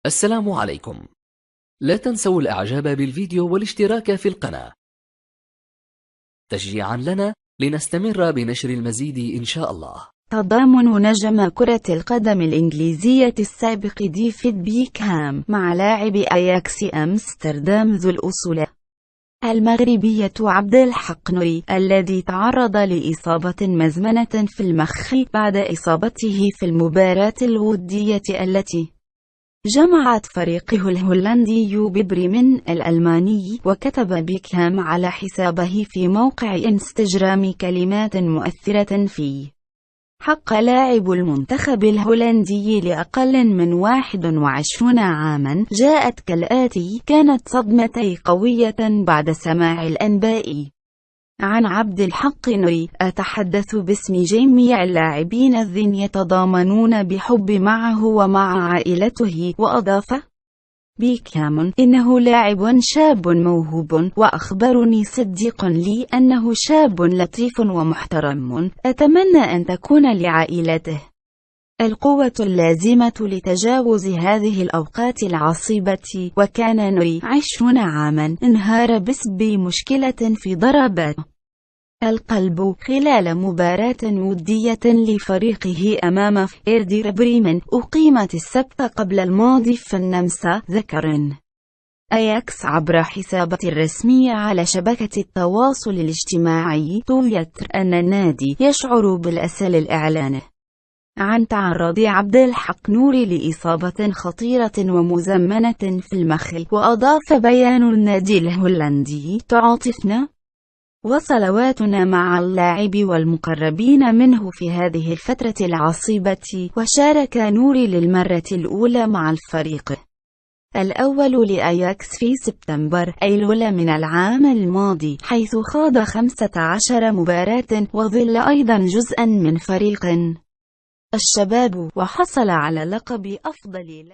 السلام عليكم. لا تنسوا الإعجاب بالفيديو والاشتراك في القناة تشجيعا لنا لنستمر بنشر المزيد إن شاء الله. تضامن نجم كرة القدم الإنجليزية السابق ديفيد بيكهام مع لاعب أياكس أمستردام ذو الأصول المغربية عبد الحق نوري، الذي تعرض لإصابة مزمنة في المخ بعد إصابته في المباراة الودية التي جمعت فريقه الهولندي ببريمن الألماني. وكتب بيكهام على حسابه في موقع إنستجرام كلمات مؤثرة في حق لاعب المنتخب الهولندي لأقل من 21 عاما، جاءت كالآتي: كانت صدمتي قوية بعد سماع الأنباء عن عبد الحق نوري. أتحدث باسم جميع اللاعبين الذين يتضامنون بحب معه ومع عائلته. وأضاف بيكهام: إنه لاعب شاب موهوب، وأخبرني صديق لي أنه شاب لطيف ومحترم. أتمنى أن تكون لعائلته القوة اللازمة لتجاوز هذه الأوقات العصيبة. وكان نوري 20 عاما انهار بسبب مشكلة في ضربات القلب خلال مباراة ودية لفريقه أمام فيردر بريمن أقيمت السبت قبل الماضي في النمسا. ذكر أياكس عبر حسابه الرسمي على شبكة التواصل الاجتماعي تويتر أن النادي يشعر بالأسى للإعلان عن تعرض عبد الحق نوري لإصابة خطيرة ومزمنة في المخ. وأضاف بيان النادي الهولندي: تعاطفنا وصلواتنا مع اللاعب والمقربين منه في هذه الفترة العصيبة. وشارك نوري للمرة الأولى مع الفريق الأول لأياكس في سبتمبر أيلول من العام الماضي، حيث خاض 15 مباراة، وظل أيضا جزءا من فريق الشباب، وحصل على لقب أفضل